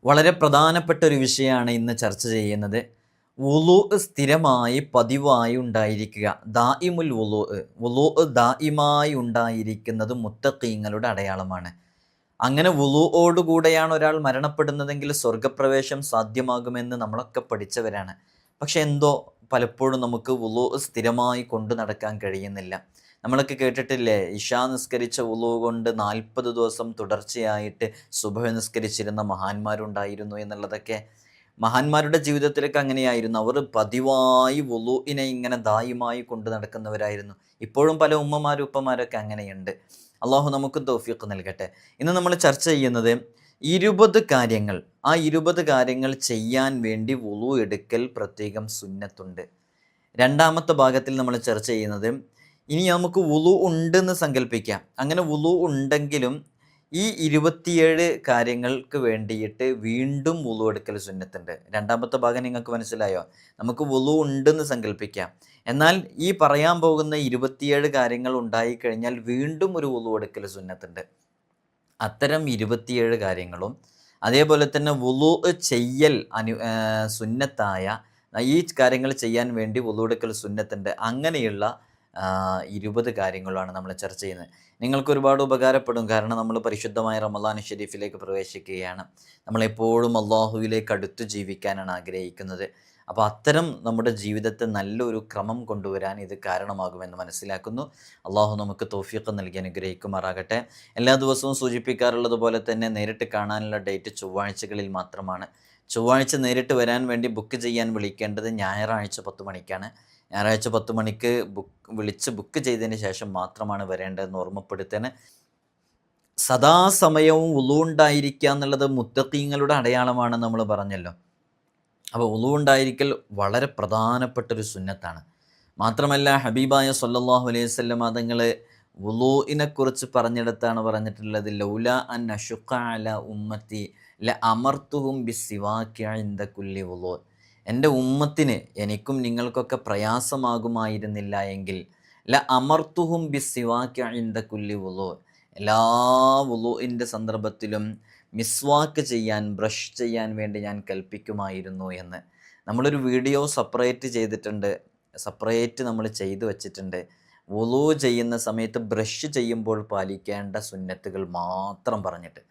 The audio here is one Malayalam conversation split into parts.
വളരെ പ്രധാനപ്പെട്ട ഒരു വിഷയമാണ് ഇന്ന് ചർച്ച ചെയ്യുന്നത്. വുളൂ സ്ഥിരമായി പതിവായി ഉണ്ടായിരിക്കുക. ദായിമുൽ വുളൂ, വുളൂ ദായിമായി ഉണ്ടായിരിക്കുന്നത് മുത്തഖീങ്ങളുടെ അടയാളമാണ്. അങ്ങനെ വുളൂഓടുകൂടെയാണ് ഒരാൾ മരണപ്പെടുന്നതെങ്കിൽ സ്വർഗപ്രവേശം സാധ്യമാകുമെന്ന് നമ്മളൊക്കെ പഠിച്ചവരാണ്. പക്ഷെ എന്തോ പലപ്പോഴും നമുക്ക് വുളൂ സ്ഥിരമായി കൊണ്ടു നടക്കാൻ കഴിയുന്നില്ല. നമ്മളൊക്കെ കേട്ടിട്ടില്ലേ, ഇശാ നിസ്കരിച്ച വുളൂ കൊണ്ട് 40 ദിവസം തുടർച്ചയായിട്ട് സുബഹ് നിസ്കരിച്ചിരുന്ന മഹാന്മാരുണ്ടായിരുന്നു എന്നുള്ളതൊക്കെ. മഹാന്മാരുടെ ജീവിതത്തിലൊക്കെ അങ്ങനെയായിരുന്നു. അവർ പതിവായി വുളൂഇനെ ഇങ്ങനെ ദായിമായി കൊണ്ടു നടക്കുന്നവരായിരുന്നു. ഇപ്പോഴും പല ഉമ്മമാരും ഉപ്പമാരൊക്കെ അങ്ങനെയുണ്ട്. അള്ളാഹു നമുക്ക് തൗഫീഖ് നൽകട്ടെ. ഇന്ന് നമ്മൾ ചർച്ച ചെയ്യുന്നത് 20 കാര്യങ്ങൾ. ആ 20 കാര്യങ്ങൾ ചെയ്യാൻ വേണ്ടി വുളൂ എടുക്കൽ പ്രത്യേകം സുന്നത്തുണ്ട്. രണ്ടാമത്തെ ഭാഗത്തിൽ നമ്മൾ ചർച്ച ചെയ്യുന്നത്, ഇനി നമുക്ക് വുളൂ ഉണ്ടെന്ന് സങ്കല്പിക്കാം. അങ്ങനെ വുളൂ ഉണ്ടെങ്കിലും ഈ 27 കാര്യങ്ങൾക്ക് വേണ്ടിയിട്ട് വീണ്ടും വുളൂ എടുക്കൽ സുന്നത്തുണ്ട്. രണ്ടാമത്തെ ഭാഗം നിങ്ങൾക്ക് മനസ്സിലായോ? നമുക്ക് വുളൂ ഉണ്ടെന്ന് സങ്കല്പിക്കാം. എന്നാൽ ഈ പറയാൻ പോകുന്ന 27 കാര്യങ്ങൾ ഉണ്ടായിക്കഴിഞ്ഞാൽ വീണ്ടും ഒരു വുളൂ എടുക്കൽ സുന്നത്തുണ്ട്. അത്തരം 27 കാര്യങ്ങളും അതേപോലെ തന്നെ വുളൂ ചെയ്യൽ സുന്നത്തായ ഈ കാര്യങ്ങൾ ചെയ്യാൻ വേണ്ടി വുളൂ എടുക്കൽ സുന്നത്തുണ്ട്. അങ്ങനെയുള്ള 20 കാര്യങ്ങളാണ് നമ്മൾ ചർച്ച ചെയ്യുന്നത്. നിങ്ങൾക്ക് ഒരുപാട് ഉപകാരപ്പെടും. കാരണം നമ്മൾ പരിശുദ്ധമായ റമളാൻ ഷരീഫിലേക്ക് പ്രവേശിക്കുകയാണ്. നമ്മളെപ്പോഴും അള്ളാഹുവിലേക്ക് അടുത്ത് ജീവിക്കാനാണ് ആഗ്രഹിക്കുന്നത്. അപ്പോൾ അത്തരം നമ്മുടെ ജീവിതത്തെ നല്ലൊരു ക്രമം കൊണ്ടുവരാൻ ഇത് കാരണമാകുമെന്ന് മനസ്സിലാക്കുന്നു. അള്ളാഹു നമുക്ക് തൗഫീഖ് നൽകി അനുഗ്രഹിക്കുമാറാകട്ടെ. എല്ലാ ദിവസവും സൂചിപ്പിക്കാറുള്ളത് പോലെ തന്നെ നേരിട്ട് കാണാനുള്ള ഡേറ്റ് ചൊവ്വാഴ്ചകളിൽ മാത്രമാണ്. ചൊവ്വാഴ്ച നേരിട്ട് വരാൻ വേണ്ടി ബുക്ക് ചെയ്യാൻ വിളിക്കേണ്ടത് ഞായറാഴ്ച 10 മണിക്കാണ്. ഞായറാഴ്ച 10 മണിക്ക് വിളിച്ച് ബുക്ക് ചെയ്തതിന് ശേഷം മാത്രമാണ് വരേണ്ടതെന്ന് ഓർമ്മപ്പെടുത്താൻ. സദാസമയവും വുളൂ ഉണ്ടായിരിക്കുക എന്നുള്ളത് മുത്തഖീങ്ങളുടെ അടയാളമാണെന്ന് നമ്മൾ പറഞ്ഞല്ലോ. അപ്പോൾ വുളൂ ഉണ്ടായിരിക്കൽ വളരെ പ്രധാനപ്പെട്ടൊരു സുന്നത്താണ്. മാത്രമല്ല ഹബീബായ സ്വല്ലല്ലാഹു അലൈഹി വസല്ലം തങ്ങൾ വുളൂഇനെക്കുറിച്ച് പറഞ്ഞിടത്താണ് പറഞ്ഞിട്ടുള്ളത്, ലൗല അൻ അശുഖ അല ഉമ്മത്തി ല അമർത്തുഹും ബിസ്സിവാക്കി ഇൻദ കുല്ലി വുളൂ. എൻ്റെ ഉമ്മത്തിന്, എനിക്കും നിങ്ങൾക്കൊക്കെ പ്രയാസമാകുമായിരുന്നില്ല എങ്കിൽ ല അമർത്തുഹും ബിസ്സിവാക്കി ഇൻദ കുല്ലി വുളൂ, എല്ലാ വുളൂഇൻ്റെ സന്ദർഭത്തിലും മിസ്വാക്ക് ചെയ്യാൻ, ബ്രഷ് ചെയ്യാൻ വേണ്ടി ഞാൻ കൽപ്പിക്കുമായിരുന്നു എന്ന്. നമ്മളൊരു വീഡിയോ സെപ്പറേറ്റ് ചെയ്തിട്ടുണ്ട്, സെപ്പറേറ്റ് നമ്മൾ ചെയ്തു വച്ചിട്ടുണ്ട്. വുളൂ ചെയ്യുന്ന സമയത്ത് ബ്രഷ് ചെയ്യുമ്പോൾ പാലിക്കേണ്ട സുന്നത്തുകൾ മാത്രം പറഞ്ഞിട്ട്,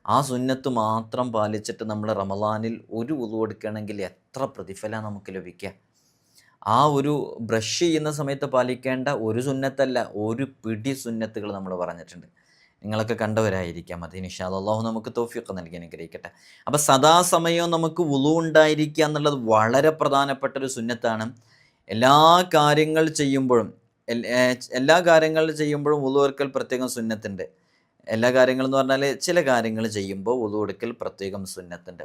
ആ സുന്നത്ത് മാത്രം പാലിച്ചിട്ട് നമ്മൾ റമളാനിൽ ഒരു വുളൂ എടുക്കുകയാണെങ്കിൽ എത്ര പ്രതിഫലമാണ് നമുക്ക് ലഭിക്കുക. ആ ഒരു ബ്രഷ് ചെയ്യുന്ന സമയത്ത് പാലിക്കേണ്ട ഒരു സുന്നത്തല്ല, ഒരു പിടി സുന്നത്തുകൾ നമ്മൾ പറഞ്ഞിട്ടുണ്ട്. നിങ്ങളൊക്കെ കണ്ടവരായിരിക്കാം. അത് ഇൻഷാ അല്ലാഹ് നമുക്ക് തൗഫീഖ് നൽകി അനുഗ്രഹിക്കട്ടെ. അപ്പോൾ സദാസമയവും നമുക്ക് വുളൂ ഉണ്ടായിരിക്കുക എന്നുള്ളത് വളരെ പ്രധാനപ്പെട്ടൊരു സുന്നത്താണ്. എല്ലാ കാര്യങ്ങൾ ചെയ്യുമ്പോഴും വുളൂ എടുക്കൽ പ്രത്യേകം സുന്നത്തുണ്ട്. എല്ലാ കാര്യങ്ങളെന്ന് പറഞ്ഞാൽ ചില കാര്യങ്ങൾ ചെയ്യുമ്പോൾ വുളൂ എടുക്കൽ പ്രത്യേകം സുന്നത്തുണ്ട്.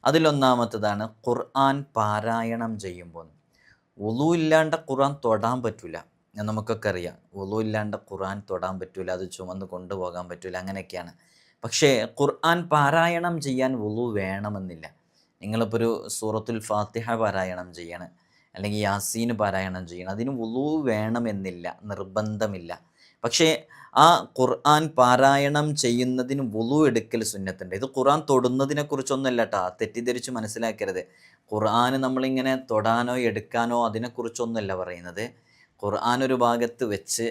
അതിലൊന്നാമത്തതാണ് ഖുർആൻ പാരായണം ചെയ്യുമ്പോൾ. വുളൂ ഇല്ലാണ്ട് ഖുർആൻ തൊടാൻ പറ്റില്ല. നമുക്കൊക്കെ അറിയാം, വുളൂ ഇല്ലാണ്ട് ഖുർആൻ തൊടാൻ പറ്റില്ല, അത് ചുമന്ന് കൊണ്ടുപോകാൻ പറ്റില്ല, അങ്ങനെയൊക്കെയാണ്. പക്ഷേ ഖുർആൻ പാരായണം ചെയ്യാൻ വുളൂ വേണമെന്നില്ല. നിങ്ങളിപ്പോൾ ഒരു സൂറത്തുൽ ഫാത്തിഹ പാരായണം ചെയ്യണം, അല്ലെങ്കിൽ യാസീൻ പാരായണം ചെയ്യണം, അതിന് വുളൂ വേണമെന്നില്ല, നിർബന്ധമില്ല. പക്ഷേ ആ ഖുർആൻ പാരായണം ചെയ്യുന്നതിന് വുളൂ എടുക്കൽ സുന്നത്തുണ്ട്. ഇത് ഖുർആൻ തൊടുന്നതിനെ കുറിച്ചൊന്നുമല്ല കേട്ടോ, തെറ്റിദ്ധരിച്ച് മനസ്സിലാക്കരുത്. ഖുർആൻ നമ്മളിങ്ങനെ തൊടാനോ എടുക്കാനോ അതിനെക്കുറിച്ചൊന്നുമല്ല പറയുന്നത്. ഖുർആൻ ഒരു ഭാഗത്ത് വെച്ച്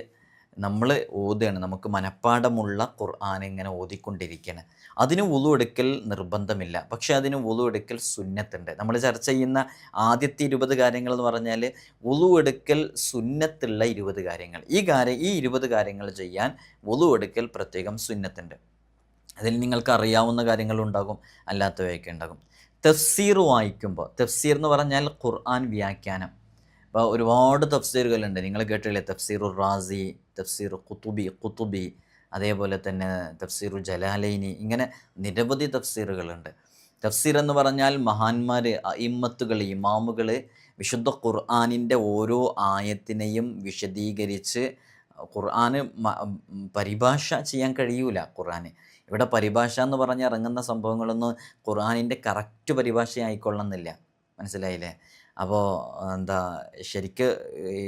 നമ്മൾ ഓതുകയാണ്, നമുക്ക് മനഃപ്പാഠമുള്ള ഖുർആൻ ഇങ്ങനെ ഓതിക്കൊണ്ടിരിക്കുകയാണ്. അതിന് വുളൂ എടുക്കൽ നിർബന്ധമില്ല, പക്ഷേ അതിന് വുളൂ എടുക്കൽ സുന്നത്തുണ്ട്. നമ്മൾ ചർച്ച ചെയ്യുന്ന ആദ്യത്തെ 20 കാര്യങ്ങൾ എന്ന് പറഞ്ഞാൽ വുളൂ എടുക്കൽ സുന്നത്തുള്ള 20 കാര്യങ്ങൾ. ഈ 20 കാര്യങ്ങൾ ചെയ്യാൻ വുളൂ എടുക്കൽ പ്രത്യേകം സുന്നത്തുണ്ട്. അതിൽ നിങ്ങൾക്ക് അറിയാവുന്ന കാര്യങ്ങളുണ്ടാകും, അല്ലാത്തവയൊക്കെ ഉണ്ടാകും. തഫ്സീർ വായിക്കുമ്പോൾ, തഫ്സീർ എന്ന് പറഞ്ഞാൽ ഖുർആൻ വ്യാഖ്യാനം. ഇപ്പോൾ ഒരുപാട് തഫ്സീറുകളുണ്ട്, നിങ്ങൾ കേട്ടില്ലേ? തഫ്സീറുർ റാസി, തഫ്സീർ ഖുതുബി, അതേപോലെ തന്നെ തഫ്സീറു ജലാലൈനി, ഇങ്ങനെ നിരവധി തഫ്സീറുകളുണ്ട്. തഫ്സീർ എന്ന് പറഞ്ഞാൽ മഹാന്മാർ, അഇമ്മത്തുകൾ, ഇമാമുകൾ വിശുദ്ധ ഖുർആനിൻ്റെ ഓരോ ആയത്തിനെയും വിശദീകരിച്ച്, ഖുർആന് പരിഭാഷ ചെയ്യാൻ കഴിയൂല. ഖുർആന് ഇവിടെ പരിഭാഷ എന്ന് പറഞ്ഞ് ഇറങ്ങുന്ന സംഭവങ്ങളൊന്നും ഖുർആനിൻ്റെ കറക്റ്റ് പരിഭാഷ ആയിക്കൊള്ളുന്നില്ല. മനസ്സിലായില്ലേ? അപ്പോൾ എന്താ ശരിക്ക് ഈ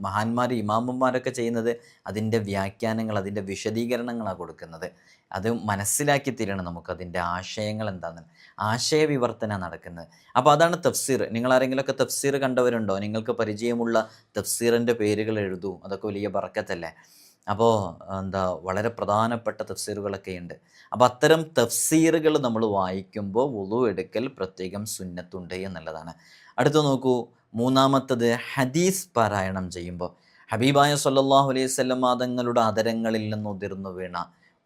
മഹാന്മാർ ഇമാമുമാരൊക്കെ ചെയ്യുന്നത് അതിൻ്റെ വ്യാഖ്യാനങ്ങൾ, അതിൻ്റെ വിശദീകരണങ്ങളാണ് കൊടുക്കുന്നത്. അത് മനസ്സിലാക്കി തരണം നമുക്കതിൻ്റെ ആശയങ്ങൾ എന്താണെന്ന്. ആശയവിവർത്തന നടക്കുന്നത്. അപ്പോൾ അതാണ് തഫ്സീർ. നിങ്ങളാരെങ്കിലുമൊക്കെ തഫ്സീർ കണ്ടവരുണ്ടോ? നിങ്ങൾക്ക് പരിചയമുള്ള തഫ്സീറിൻ്റെ പേരുകൾ എഴുതൂ. അതൊക്കെ വലിയ ബറക്കത്തല്ലേ. അപ്പോൾ വളരെ പ്രധാനപ്പെട്ട തഫ്സീറുകളൊക്കെ ഉണ്ട്. അപ്പോൾ അത്തരം തഫ്സീറുകൾ നമ്മൾ വായിക്കുമ്പോൾ വുളു എടുക്കൽ പ്രത്യേകം സുന്നത്തുണ്ട് എന്നുള്ളതാണ്. അടുത്ത നോക്കൂ, മൂന്നാമത്തത് ഹദീസ് പാരായണം ചെയ്യുമ്പോൾ ഹബീബായ സല്ലല്ലാഹു അലൈഹി വസല്ലം തങ്ങളുടെ അതരങ്ങളിൽ നിന്ന് ഉതിർന്നു വീണ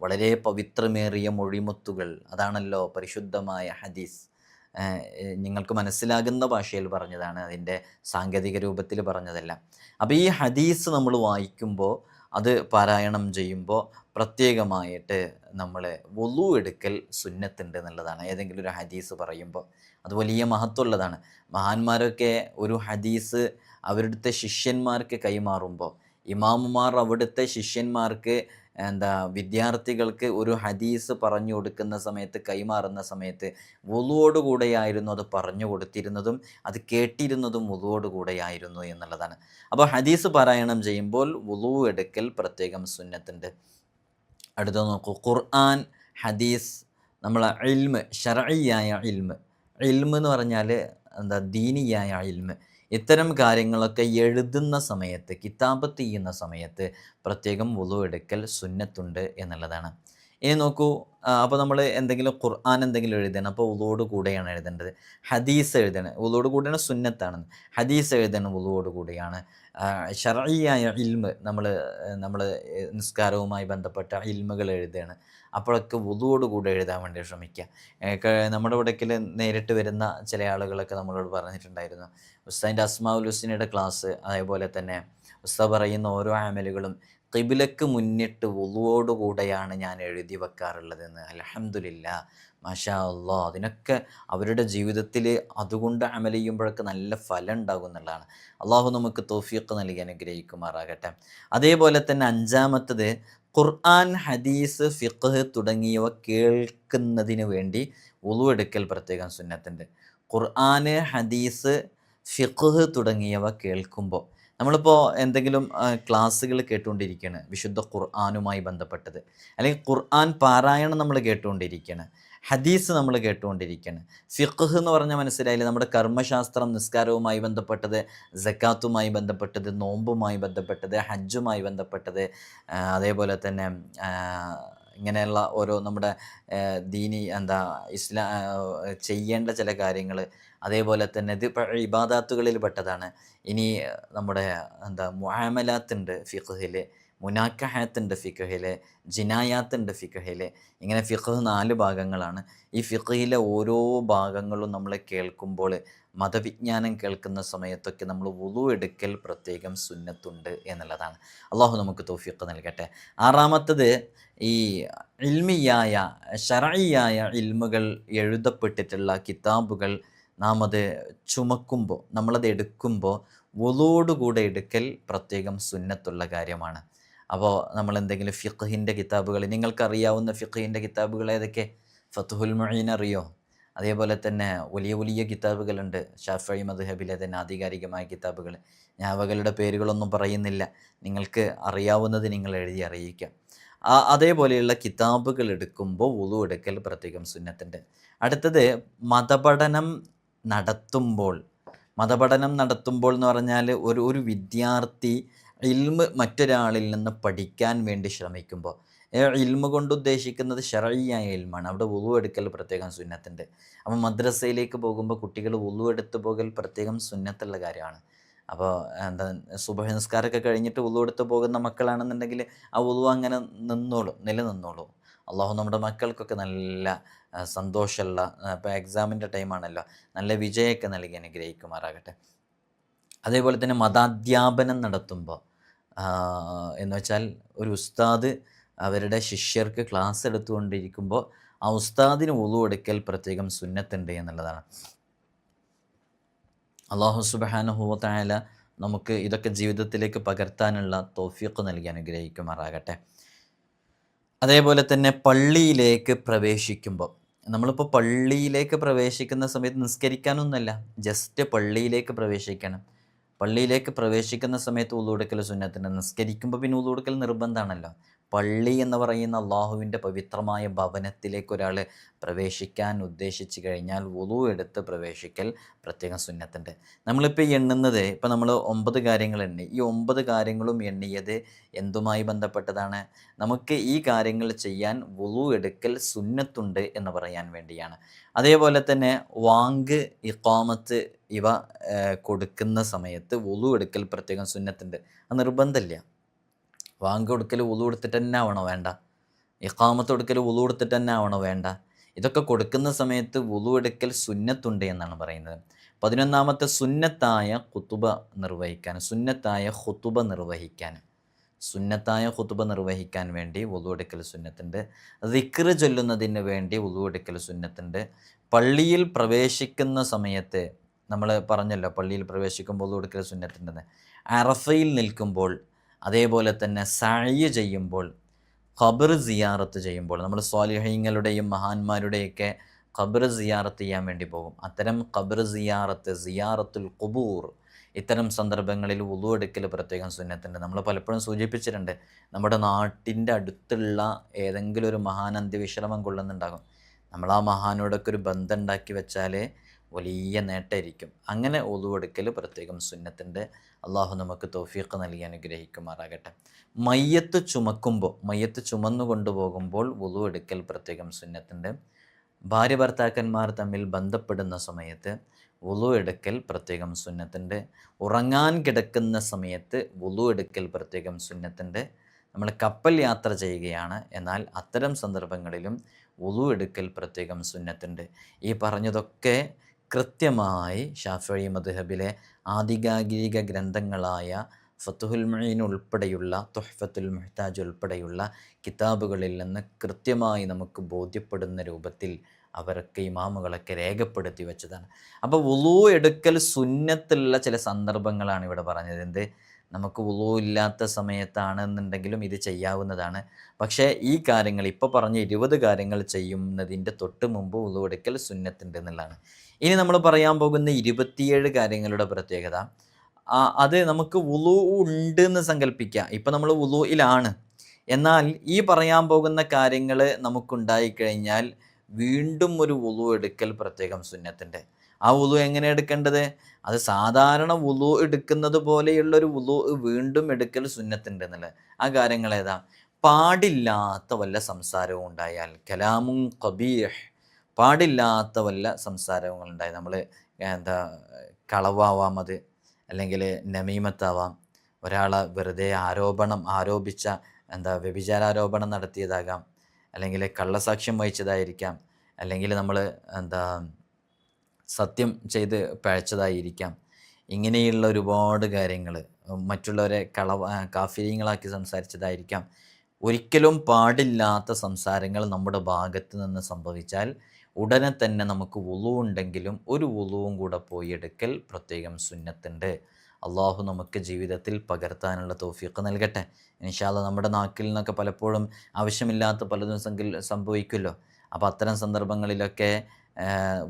വളരെ പവിത്രമേറിയ മൊഴിമുത്തുകൾ, അതാണല്ലോ പരിശുദ്ധമായ ഹദീസ്. നിങ്ങൾക്ക് മനസ്സിലാകുന്ന ഭാഷയിൽ പറഞ്ഞതാണ്, അതിൻ്റെ സാങ്കേതിക രൂപത്തിൽ പറഞ്ഞതല്ല. അപ്പോൾ ഈ ഹദീസ് നമ്മൾ വായിക്കുമ്പോൾ, അത് പാരായണം ചെയ്യുമ്പോൾ പ്രത്യേകമായിട്ട് നമ്മൾ വുളു എടുക്കൽ സുന്നത്തുണ്ട് എന്നുള്ളതാണ്. ഏതെങ്കിലും ഒരു ഹദീസ് പറയുമ്പോൾ അത് വലിയ മഹത്വമുള്ളതാണ്. മഹാന്മാരൊക്കെ ഒരു ഹദീസ് അവരുടെ ശിഷ്യന്മാർക്ക് കൈമാറുമ്പോൾ, ഇമാമുമാർ അവിടുത്തെ ശിഷ്യന്മാർക്ക് വിദ്യാർത്ഥികൾക്ക് ഒരു ഹദീസ് പറഞ്ഞു കൊടുക്കുന്ന സമയത്ത്, കൈമാറുന്ന സമയത്ത് വുളുവോടുകൂടെയായിരുന്നു അത് പറഞ്ഞു കൊടുത്തിരുന്നതും അത് കേട്ടിരുന്നതും വുളുവോടുകൂടെയായിരുന്നു എന്നുള്ളതാണ്. അപ്പോൾ ഹദീസ് പാരായണം ചെയ്യുമ്പോൾ വുളു എടുക്കൽ പ്രത്യേകം സുന്നത്തുണ്ട്. അടുത്ത നോക്കൂ, ഖുർആൻ, ഹദീസ്, നമ്മളെ ഇൽമ്, ശർഈയായ ഇൽമ്. ഇൽമ് എന്ന് പറഞ്ഞാൽ ദീനിയായ ഇൽമ്. ഇത്തരം കാര്യങ്ങളൊക്കെ എഴുതുന്ന സമയത്ത്, കിതാബത്ത് ചെയ്യുന്ന സമയത്ത് പ്രത്യേകം വുളു എടുക്കൽ സുന്നത്തുണ്ട് എന്നുള്ളതാണ്. ഇനി നോക്കൂ, അപ്പോൾ നമ്മൾ എന്തെങ്കിലും ഖുർആൻ എന്തെങ്കിലും എഴുതണം, അപ്പോൾ വുളുവോട് കൂടെയാണ് എഴുതേണ്ടത്. ഹദീസ് എഴുതണം, വുളുവോട് കൂടെയാണ്, സുന്നത്താണ്. ഹദീസ് എഴുതണം, വുളുവോട് കൂടെയാണ്. ശർഈയായ ഇൽമ്, നമ്മൾ നിസ്കാരവുമായി ബന്ധപ്പെട്ട ഇൽമുകൾ എഴുതുകയാണ്, അപ്പോഴൊക്കെ വുളുവോട് കൂടെ എഴുതാൻ വേണ്ടി ശ്രമിക്കുക. നമ്മുടെ ഇവിടേക്കിൽ നേരിട്ട് വരുന്ന ചില ആളുകളൊക്കെ നമ്മളോട് പറഞ്ഞിട്ടുണ്ടായിരുന്നു, ഉസ്താദിൻ്റെ അസ്മാഉൽ ഹുസ്നയുടെ ക്ലാസ്, അതേപോലെ തന്നെ ഉസ്താദ് പറയുന്ന ഓരോ അമലുകളും ഖിബ്ലക്ക് മുന്നിട്ട് വുളുവോട് കൂടെയാണ് ഞാൻ എഴുതി വെക്കാറുള്ളതെന്ന്. അൽഹംദുലില്ലാ, മാഷാ അല്ലാഹ്. അതിനൊക്കെ അവരുടെ ജീവിതത്തിൽ അതുകൊണ്ട് അമൽ ചെയ്യുമ്പോഴൊക്കെ നല്ല ഫലം ഉണ്ടാകും എന്നുള്ളതാണ്. അള്ളാഹു നമുക്ക് തൗഫീഖ് നൽകി അനുഗ്രഹിക്കുമാറാകട്ടെ. അതേപോലെ തന്നെ അഞ്ചാമത്തത്, ഖുർആൻ, ഹദീസ്, ഫിഖ്ഹ് തുടങ്ങിയവ കേൾക്കുന്നതിന് വേണ്ടി വുളു എടുക്കൽ പ്രത്യേകം സുന്നത്തുണ്ട്. ഖുർആൻ, ഹദീസ്, ഫിഖ്ഹ് തുടങ്ങിയവ കേൾക്കുമ്പോൾ, നമ്മളിപ്പോൾ എന്തെങ്കിലും ക്ലാസ്സുകൾ കേട്ടുകൊണ്ടിരിക്കുകയാണ് വിശുദ്ധ ഖുർആനുമായി ബന്ധപ്പെട്ടത്, അല്ലെങ്കിൽ ഖുർആൻ പാരായണം നമ്മൾ കേട്ടുകൊണ്ടിരിക്കുകയാണ്, ഹദീസ് നമ്മൾ കേട്ടുകൊണ്ടിരിക്കുകയാണ്. ഫിഖ്ഹ് എന്ന് പറഞ്ഞാൽ മനസ്സിലായില്ലേ, നമ്മുടെ കർമ്മശാസ്ത്രം, നിസ്കാരവുമായി ബന്ധപ്പെട്ടത്, സക്കാത്തുമായി ബന്ധപ്പെട്ടത്, നോമ്പുമായി ബന്ധപ്പെട്ടത്, ഹജ്ജുമായി ബന്ധപ്പെട്ടത്, അതേപോലെ തന്നെ ഇങ്ങനെയുള്ള ഓരോ നമ്മുടെ ദീനി ചെയ്യേണ്ട ചില കാര്യങ്ങൾ, അതേപോലെ തന്നെ ഇത് ഇബാദാത്തുകളിൽ പെട്ടതാണ്. ഇനി നമ്മുടെ മുആമലാത്തുണ്ട് ഫിഖ്ഹിൽ, മുനാക്കഹാത്തുണ്ട് ഫിഖ്ഹിൽ, ജിനായാത്തുണ്ട് ഫിഖ്ഹിൽ. ഇങ്ങനെ ഫിഖ്ഹ് 4 ഭാഗങ്ങളാണ്. ഈ ഫിഖ്ഹിലെ ഓരോ ഭാഗങ്ങളും നമ്മൾ കേൾക്കുമ്പോൾ, മതവിജ്ഞാനം കേൾക്കുന്ന സമയത്തൊക്കെ നമ്മൾ വുളു എടുക്കൽ പ്രത്യേകം സുന്നത്തുണ്ട് എന്നുള്ളതാണ്. അള്ളാഹു നമുക്ക് തൗഫീഖ് നൽകട്ടെ. ആറാമത്തത്, ഈ ഇൽമിയായ, ശർഈയായ ഇൽമുകൾ എഴുതപ്പെട്ടിട്ടുള്ള കിതാബുകൾ നാം അത് ചുമക്കുമ്പോൾ, നമ്മളത് എടുക്കുമ്പോൾ വുളുവോടുകൂടെ എടുക്കൽ പ്രത്യേകം സുന്നത്തുള്ള കാര്യമാണ്. അപ്പോൾ നമ്മൾ എന്തെങ്കിലും ഫിഖ്ഹിൻ്റെ കിതാബുകൾ, നിങ്ങൾക്കറിയാവുന്ന ഫിഖ്ഹിൻ്റെ കിതാബുകൾ ഏതൊക്കെ? ഫത്ഹുൽ മുഈൻ അറിയോ? അതേപോലെ തന്നെ വലിയ വലിയ കിതാബുകളുണ്ട്, ഷാഫിഈ മദ്ഹബിലെ തന്നെ ആധികാരികമായ കിതാബുകൾ. ഞാൻ അവകളുടെ പേരുകളൊന്നും പറയുന്നില്ല, നിങ്ങൾക്ക് അറിയാവുന്നത് നിങ്ങൾ എഴുതി അറിയിക്കാം. അതേപോലെയുള്ള കിതാബുകൾ എടുക്കുമ്പോൾ വുളു എടുക്കൽ പ്രത്യേകം സുന്നത്തുണ്ട്. അടുത്തത്, മതപഠനം നടത്തുമ്പോൾ എന്ന് പറഞ്ഞാൽ ഒരു വിദ്യാർത്ഥി ഇൽമ് മറ്റൊരാളിൽ നിന്ന് പഠിക്കാൻ വേണ്ടി ശ്രമിക്കുമ്പോൾ, ഇൽമ് കൊണ്ട് ഉദ്ദേശിക്കുന്നത് ശർഈയായ ഇൽമാണ്, അവിടെ വുളു എടുക്കൽ പ്രത്യേകം സുന്നത്തുണ്ട്. അപ്പോൾ മദ്രസയിലേക്ക് പോകുമ്പോൾ കുട്ടികൾ വുളു എടുത്തു പോകൽ പ്രത്യേകം സുന്നത്തുള്ള കാര്യമാണ്. അപ്പോൾ സുബഹി നിസ്കാരമൊക്കെ കഴിഞ്ഞിട്ട് വുളു എടുത്ത് പോകുന്ന മക്കളാണെന്നുണ്ടെങ്കിൽ ആ വുളു അങ്ങനെ നിലനിന്നോളൂ. അള്ളാഹു നമ്മുടെ മക്കൾക്കൊക്കെ നല്ല സന്തോഷമുള്ള, ഇപ്പോൾ എക്സാമിൻ്റെ ടൈമാണല്ലോ, നല്ല വിജയമൊക്കെ നൽകി അനുഗ്രഹിക്കുമാറാകട്ടെ. അതേപോലെ തന്നെ മതാധ്യാപനം നടത്തുമ്പോൾ, എന്ന് വെച്ചാൽ ഒരു ഉസ്താദ് അവരുടെ ശിഷ്യർക്ക് ക്ലാസ് എടുത്തുകൊണ്ടിരിക്കുമ്പോൾ ആ ഉസ്താദിന് വുളു എടുക്കൽ പ്രത്യേകം സുന്നത്തുണ്ട് എന്നുള്ളതാണ്. അല്ലാഹു സുബ്ഹാനഹു വ തആല നമുക്ക് ഇതൊക്കെ ജീവിതത്തിലേക്ക് പകർത്താനുള്ള തൗഫീഖ് നൽകി അനുഗ്രഹിക്കുമാറാകട്ടെ. അതേപോലെ തന്നെ പള്ളിയിലേക്ക് പ്രവേശിക്കുമ്പോൾ, നമ്മളിപ്പോൾ പള്ളിയിലേക്ക് പ്രവേശിക്കുന്ന സമയത്ത് നിസ്കരിക്കാനൊന്നുമല്ല, ജസ്റ്റ് പള്ളിയിലേക്ക് പ്രവേശിക്കണം. പള്ളിയിലേക്ക് പ്രവേശിക്കുന്ന സമയത്ത് ഉളു എടുക്കൽ സുന്നത്തുണ്ട്. നിസ്കരിക്കുമ്പോൾ പിന്നെ ഉളു എടുക്കൽ നിർബന്ധമാണല്ലോ. പള്ളി എന്ന് പറയുന്ന അള്ളാഹുവിൻ്റെ പവിത്രമായ ഭവനത്തിലേക്ക് ഒരാൾ പ്രവേശിക്കാൻ ഉദ്ദേശിച്ച് കഴിഞ്ഞാൽ ഉളു എടുത്ത് പ്രവേശിക്കൽ പ്രത്യേകം സുന്നത്തുണ്ട്. നമ്മളിപ്പോൾ ഈ എണ്ണുന്നത്, ഇപ്പോൾ നമ്മൾ 9 കാര്യങ്ങൾ എണ്ണി. ഈ 9 കാര്യങ്ങളും എണ്ണിയത് എന്തുമായി ബന്ധപ്പെട്ടതാണ്? നമുക്ക് ഈ കാര്യങ്ങൾ ചെയ്യാൻ വുളു എടുക്കൽ സുന്നത്തുണ്ട് എന്ന് പറയാൻ വേണ്ടിയാണ്. അതേപോലെ തന്നെ വാങ്ക്, ഇഖാമത്ത് ഇവ കൊടുക്കുന്ന സമയത്ത് വുളു എടുക്കൽ പ്രത്യേകം സുന്നത്തുണ്ട്. അത് നിർബന്ധമില്ല. വാങ്ക് കൊടുക്കൽ വുളു എടുത്തിട്ട് തന്നെ ആവണോ? വേണ്ട. ഇഖാമത്ത് കൊടുക്കൽ വുളു എടുത്തിട്ട് തന്നെ ആവണോ? വേണ്ട. ഇതൊക്കെ കൊടുക്കുന്ന സമയത്ത് വുളു എടുക്കൽ സുന്നത്തുണ്ട് എന്നാണ് പറയുന്നത്. 11ാമത്തെ സുന്നത്തായ ഖുതുബ നിർവഹിക്കാൻ, സുന്നത്തായ ഖുതുബ നിർവഹിക്കാൻ വേണ്ടി വുളു എടുക്കൽ സുന്നത്തുണ്ട്. ദിക്ർ ചൊല്ലുന്നതിന് വേണ്ടി വുളു എടുക്കൽ സുന്നത്തുണ്ട്. പള്ളിയിൽ പ്രവേശിക്കുന്ന സമയത്ത് നമ്മൾ പറഞ്ഞല്ലോ, പള്ളിയിൽ പ്രവേശിക്കുമ്പോൾ വുളു എടുക്കൽ സുന്നത്തുണ്ടെന്ന്. അറഫയിൽ നിൽക്കുമ്പോൾ, അതേപോലെ തന്നെ സഅയ് ചെയ്യുമ്പോൾ, ഖബർ സിയാറത്ത് ചെയ്യുമ്പോൾ, നമ്മൾ സ്വാലിഹീങ്ങളുടെയും മഹാന്മാരുടെയൊക്കെ ഖബർ സിയാറത്ത് ചെയ്യാൻ വേണ്ടി പോകും. അത്തരം ഖബർ സിയാറത്ത്, സിയാറത്തുൽ ഖുബൂർ, ഇത്തരം സന്ദർഭങ്ങളിൽ വുളു എടുക്കൽ പ്രത്യേകം സുന്നത്തുണ്ട്. നമ്മൾ പലപ്പോഴും സൂചിപ്പിച്ചിട്ടുണ്ട്, നമ്മുടെ നാട്ടിൻ്റെ അടുത്തുള്ള ഏതെങ്കിലും ഒരു മഹാൻ അന്ത്യവിശ്രമം കൊള്ളുന്നുണ്ടാകും. നമ്മൾ ആ മഹാനോടൊക്കെ ഒരു ബന്ധം ഉണ്ടാക്കി വെച്ചാൽ വലിയ നേട്ടമായിരിക്കും. അങ്ങനെ വുളു എടുക്കൽ പ്രത്യേകം സുന്നത്തുണ്ട്. അള്ളാഹു നമുക്ക് തൗഫീഖ് നൽകി അനുഗ്രഹിക്കുമാറാകട്ടെ. മയ്യത്ത് ചുമന്നു കൊണ്ടുപോകുമ്പോൾ വുളു എടുക്കൽ പ്രത്യേകം സുന്നത്തുണ്ട്. ഭാര്യ ഭർത്താക്കന്മാർ തമ്മിൽ ബന്ധപ്പെടുന്ന സമയത്ത് വുളു എടുക്കൽ പ്രത്യേകം സുന്നത്തുണ്ട്. ഉറങ്ങാൻ കിടക്കുന്ന സമയത്ത് വുളു എടുക്കൽ പ്രത്യേകം സുന്നത്തുണ്ട്. നമ്മൾ കപ്പൽ യാത്ര ചെയ്യുകയാണ്, എന്നാൽ അത്തരം സന്ദർഭങ്ങളിലും വുളു എടുക്കൽ പ്രത്യേകം സുന്നത്തുണ്ട്. ഈ പറഞ്ഞതൊക്കെ കൃത്യമായി ശാഫിഈ മദ്ഹബിലെ ആധികാരിക ഗ്രന്ഥങ്ങളായ ഫത്ഹുൽ മുഈൻ ഉൾപ്പെടെയുള്ള തുഹ്ഫത്തുൽ മുഹ്താജ് ഉൾപ്പെടെയുള്ള കിതാബുകളിൽ നിന്ന് കൃത്യമായി നമുക്ക് ബോധ്യപ്പെടുന്ന രൂപത്തിൽ അവരൊക്കെ ഇമാമുകളൊക്കെ രേഖപ്പെടുത്തി വെച്ചതാണ്. അപ്പോൾ വുളു എടുക്കൽ സുന്നത്തുള്ള ചില സന്ദർഭങ്ങളാണ് ഇവിടെ പറഞ്ഞത്. എന്ത്, നമുക്ക് വുളു ഇല്ലാത്ത സമയത്താണെന്നുണ്ടെങ്കിലും ഇത് ചെയ്യാവുന്നതാണ്. പക്ഷേ ഈ കാര്യങ്ങൾ, ഇപ്പോൾ പറഞ്ഞ 20 കാര്യങ്ങൾ ചെയ്യുന്നതിൻ്റെ തൊട്ട് മുമ്പ് വുളു എടുക്കൽ സുന്നത്തുണ്ട് എന്നുള്ളതാണ്. ഇനി നമ്മൾ പറയാൻ പോകുന്ന 27 കാര്യങ്ങളുടെ പ്രത്യേകത, അത് നമുക്ക് വുളു ഉണ്ട് എന്ന് സങ്കല്പിക്കുക. ഇപ്പം നമ്മൾ വുളുയിലാണ്, എന്നാൽ ഈ പറയാൻ പോകുന്ന കാര്യങ്ങൾ നമുക്കുണ്ടായിക്കഴിഞ്ഞാൽ വീണ്ടും ഒരു വുളു എടുക്കൽ പ്രത്യേകം സുന്നത്തുണ്ട്. ആ വുളു എങ്ങനെ എടുക്കേണ്ടത്? അത് സാധാരണ വുളു എടുക്കുന്നത് പോലെയുള്ളൊരു വുളു വീണ്ടും എടുക്കൽ സുന്നത്തുണ്ട് എന്നുള്ളത്. ആ കാര്യങ്ങൾ ഏതാ? പാടില്ലാത്ത വല്ല സംസാരവും ഉണ്ടായാൽ, കലാമുൻ ഖബീഹ്, പാടില്ലാത്ത വല്ല സംസാരങ്ങളുണ്ടായി, നമ്മൾ കളവാവാം, അത് അല്ലെങ്കിൽ നമീമത്താവാം, ഒരാളെ വെറുതെ ആരോപിച്ച വ്യഭിചാരാരോപണം നടത്തിയതാകാം, അല്ലെങ്കിൽ കള്ളസാക്ഷ്യം വഹിച്ചതായിരിക്കാം, അല്ലെങ്കിൽ നമ്മൾ സത്യം ചെയ്ത് പഴച്ചതായിരിക്കാം. ഇങ്ങനെയുള്ള ഒരുപാട് കാര്യങ്ങൾ, മറ്റുള്ളവരെ കാഫിര്യങ്ങളാക്കി സംസാരിച്ചതായിരിക്കാം. ഒരിക്കലും പാടില്ലാത്ത സംസാരങ്ങൾ നമ്മുടെ ഭാഗത്ത് നിന്ന് സംഭവിച്ചാൽ ഉടനെ തന്നെ നമുക്ക് വുളു ഉണ്ടെങ്കിലും ഒരു വുളുവും കൂടെ പോയി എടുക്കൽ പ്രത്യേകം സുന്നത്തുണ്ട്. അള്ളാഹു നമുക്ക് ജീവിതത്തിൽ പകർത്താനുള്ള തൗഫീഖ് നൽകട്ടെ. ഇൻഷാ അല്ലാഹ് നമ്മുടെ നാക്കിൽ നിന്നൊക്കെ പലപ്പോഴും ആവശ്യമില്ലാത്ത പലതും സംഭവിക്കുമല്ലോ. അപ്പോൾ അത്തരം സന്ദർഭങ്ങളിലൊക്കെ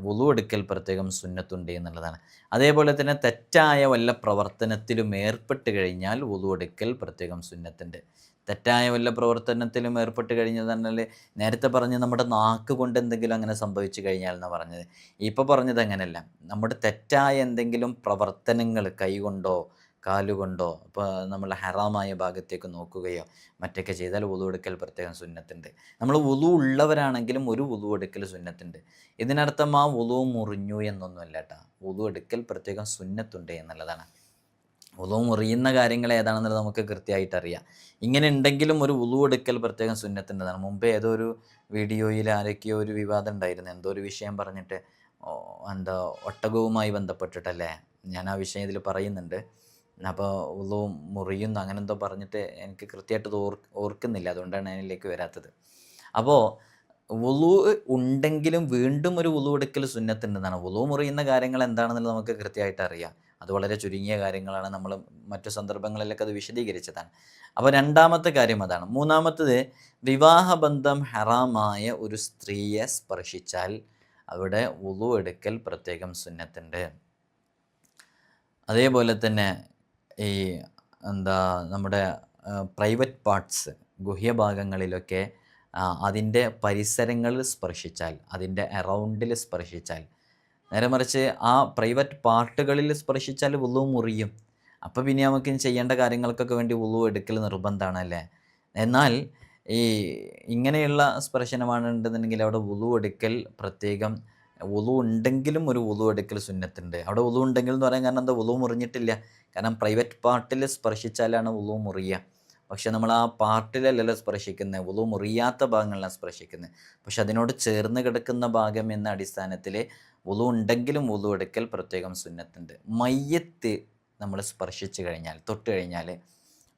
വുളു എടുക്കൽ പ്രത്യേകം സുന്നത്തുണ്ട് എന്നുള്ളതാണ്. അതേപോലെ തന്നെ തെറ്റായ വല്ല പ്രവർത്തനത്തിലും ഏർപ്പെട്ട് കഴിഞ്ഞാൽ വുളു എടുക്കൽ പ്രത്യേകം സുന്നത്തുണ്ട്. തെറ്റായ വല്ല പ്രവർത്തനത്തിലും ഏർപ്പെട്ട് കഴിഞ്ഞാൽ തന്നെ നേരത്തെ പറഞ്ഞ് നമ്മുടെ നാക്ക് കൊണ്ട് എന്തെങ്കിലും അങ്ങനെ സംഭവിച്ചു കഴിഞ്ഞാൽ എന്നാണ് പറഞ്ഞത്. ഇപ്പോൾ പറഞ്ഞത് അങ്ങനെയല്ല. നമ്മുടെ തെറ്റായ എന്തെങ്കിലും പ്രവർത്തനങ്ങൾ കൈകൊണ്ടോ കാലുകൊണ്ടോ, ഇപ്പോൾ നമ്മൾ ഹറാമായ ഭാഗത്തേക്ക് നോക്കുകയോ മറ്റൊക്കെ ചെയ്താൽ വുളു എടുക്കൽ പ്രത്യേകം സുന്നത്തുണ്ട്. നമ്മൾ വുളു ഉള്ളവരാണെങ്കിലും ഒരു വുളു എടുക്കൽ സുന്നത്തുണ്ട്. ഇതിനർത്ഥം ആ വുളു മുറിഞ്ഞു എന്നൊന്നുമല്ല കേട്ടോ. വുളു എടുക്കൽ പ്രത്യേകം സുന്നത്തുണ്ട് എന്നുള്ളതാണ്. വുളു മുറിയുന്ന കാര്യങ്ങൾ ഏതാണെന്നുള്ളത് നമുക്ക് കൃത്യമായിട്ട് അറിയാം. ഇങ്ങനെ ഉണ്ടെങ്കിലും ഒരു വുളു എടുക്കൽ പ്രത്യേകം സുന്നത്തുണ്ടെന്നാണ്. മുമ്പ് ഏതോ ഒരു വീഡിയോയിൽ ആരൊക്കെയോ ഒരു വിവാദം ഉണ്ടായിരുന്നു, എന്തോ ഒരു വിഷയം പറഞ്ഞിട്ട്, ഒട്ടകവുമായി ബന്ധപ്പെട്ടിട്ടല്ലേ, ഞാൻ ആ വിഷയം ഇതിൽ പറയുന്നുണ്ട്. അപ്പോൾ വുളു മുറിയുന്നു അങ്ങനെ എന്തോ പറഞ്ഞിട്ട് എനിക്ക് കൃത്യമായിട്ട് ഓർക്കുന്നില്ല, അതുകൊണ്ടാണ് അതിലേക്ക് വരാത്തത്. അപ്പോൾ വുളു ഉണ്ടെങ്കിലും വീണ്ടും ഒരു വുളു എടുക്കൽ സുന്നത്തുണ്ടെന്നാണ്. വുളു മുറിയുന്ന കാര്യങ്ങൾ എന്താണെന്നുള്ളത് നമുക്ക് കൃത്യമായിട്ട് അറിയാം. അത് വളരെ ചുരുങ്ങിയ കാര്യങ്ങളാണ്, നമ്മൾ മറ്റു സന്ദർഭങ്ങളിലൊക്കെ അത് വിശദീകരിച്ചതാണ്. അപ്പോൾ രണ്ടാമത്തെ കാര്യം അതാണ്. മൂന്നാമത്തത്, വിവാഹബന്ധം ഹറാമായ ഒരു സ്ത്രീയെ സ്പർശിച്ചാൽ അവിടെ വുളു എടുക്കൽ പ്രത്യേകം സുന്നത്തുണ്ട്. അതേപോലെ തന്നെ ഈ നമ്മുടെ പ്രൈവറ്റ് പാർട്സ്, ഗുഹ്യഭാഗങ്ങളിലൊക്കെ അതിൻ്റെ പരിസരങ്ങളിൽ സ്പർശിച്ചാൽ, അതിൻ്റെ അറൗണ്ടിൽ സ്പർശിച്ചാൽ, നേരെ മറിച്ച് ആ പ്രൈവറ്റ് പാർട്ടുകളിൽ സ്പർശിച്ചാൽ വുളു മുറിയും. അപ്പോൾ പിന്നെ നമുക്ക് ചെയ്യേണ്ട കാര്യങ്ങൾക്കൊക്കെ വേണ്ടി വുളു എടുക്കൽ നിർബന്ധമാണല്ലേ. എന്നാൽ ഈ ഇങ്ങനെയുള്ള സ്പർശനമാണെന്നുണ്ടെന്നുണ്ടെങ്കിൽ അവിടെ വുളു എടുക്കൽ പ്രത്യേകം, വുളു ഉണ്ടെങ്കിലും ഒരു വുളു എടുക്കൽ സുന്നത്തുണ്ട്. അവിടെ വുളു ഉണ്ടെങ്കിൽ എന്ന് പറയാൻ കാരണം എന്താ, വുളു മുറിഞ്ഞിട്ടില്ല. കാരണം പ്രൈവറ്റ് പാർട്ടിൽ സ്പർശിച്ചാലാണ് വുളു മുറിയുക. പക്ഷെ നമ്മൾ ആ പാർട്ടിലല്ലല്ലോ സ്പർശിക്കുന്നത്, വുളു മുറിയാത്ത ഭാഗങ്ങളിലാണ് സ്പർശിക്കുന്നത്. പക്ഷെ അതിനോട് ചേർന്ന് കിടക്കുന്ന ഭാഗം എന്ന അടിസ്ഥാനത്തിൽ വുളു ഉണ്ടെങ്കിലും വുളു എടുക്കൽ പ്രത്യേകം സുന്നത്തുണ്ട്. മയ്യത്ത് നമ്മൾ സ്പർശിച്ച് കഴിഞ്ഞാൽ, തൊട്ട് കഴിഞ്ഞാൽ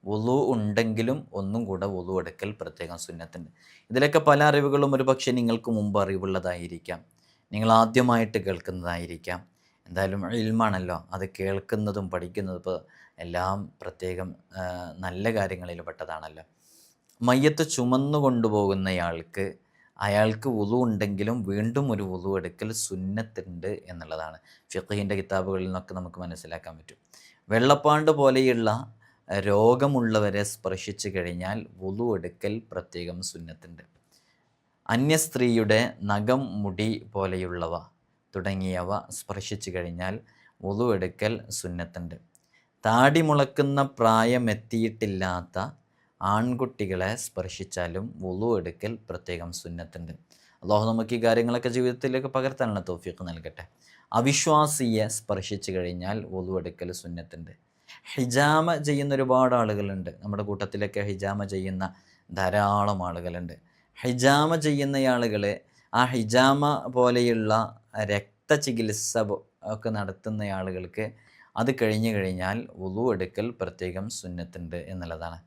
വുളു ഉണ്ടെങ്കിലും ഒന്നും കൂടെ വുളു എടുക്കൽ പ്രത്യേകം സുന്നത്തുണ്ട്. ഇതിലൊക്കെ പല അറിവുകളും ഒരു പക്ഷേ നിങ്ങൾക്ക് മുമ്പ് അറിവുള്ളതായിരിക്കാം, നിങ്ങൾ ആദ്യമായിട്ട് കേൾക്കുന്നതായിരിക്കാം. എന്തായാലും ഇൽമാണല്ലോ, അത് കേൾക്കുന്നതും പഠിക്കുന്നതും ഇപ്പോൾ എല്ലാം പ്രത്യേകം നല്ല കാര്യങ്ങളിൽ പെട്ടതാണല്ലോ. മയ്യത്ത് ചുമന്നു കൊണ്ടുപോകുന്നയാൾക്ക്, അയാൾക്ക് വുളു ഉണ്ടെങ്കിലും വീണ്ടും ഒരു വുളു എടുക്കൽ സുന്നത്തുണ്ട് എന്നുള്ളതാണ് ഫിഖ്ഹിൻ്റെ കിതാബുകളിൽ നിന്നൊക്കെ നമുക്ക് മനസ്സിലാക്കാൻ പറ്റും. വെള്ളപ്പാണ്ട് പോലെയുള്ള രോഗമുള്ളവരെ സ്പർശിച്ചു കഴിഞ്ഞാൽ വുളു എടുക്കൽ പ്രത്യേകം സുന്നത്തുണ്ട്. അന്യസ്ത്രീയുടെ നഖം, മുടി പോലെയുള്ളവ തുടങ്ങിയവ സ്പർശിച്ചു കഴിഞ്ഞാൽ വുളു എടുക്കൽ സുന്നത്തുണ്ട്. താടി മുളക്കുന്ന പ്രായമെത്തിയിട്ടില്ലാത്ത ആൺകുട്ടികളെ സ്പർശിച്ചാലും വുളു എടുക്കൽ പ്രത്യേകം സുന്നത്തുണ്ട്. അല്ലാഹു നമുക്ക് ഈ കാര്യങ്ങളൊക്കെ ജീവിതത്തിലേക്ക് പകർത്താനുള്ള തൗഫീഖ് നൽകട്ടെ. അവിശ്വാസിയെ സ്പർശിച്ചു കഴിഞ്ഞാൽ വുളു എടുക്കൽ സുന്നത്തുണ്ട്. ഹിജാമ ചെയ്യുന്ന ഒരുപാട് ആളുകളുണ്ട്, നമ്മുടെ കൂട്ടത്തിലൊക്കെ ഹിജാമ ചെയ്യുന്ന ധാരാളം ആളുകളുണ്ട്. ഹിജാമ ചെയ്യുന്ന ആളുകൾ ആ ഹിജാമ പോലെയുള്ള രക്തചികിത്സ ഒക്കെ നടത്തുന്ന ആളുകൾക്ക് അത് കഴിഞ്ഞു കഴിഞ്ഞാൽ വുളു എടുക്കൽ പ്രത്യേകം സുന്നത്തുണ്ട് എന്നുള്ളതാണ്.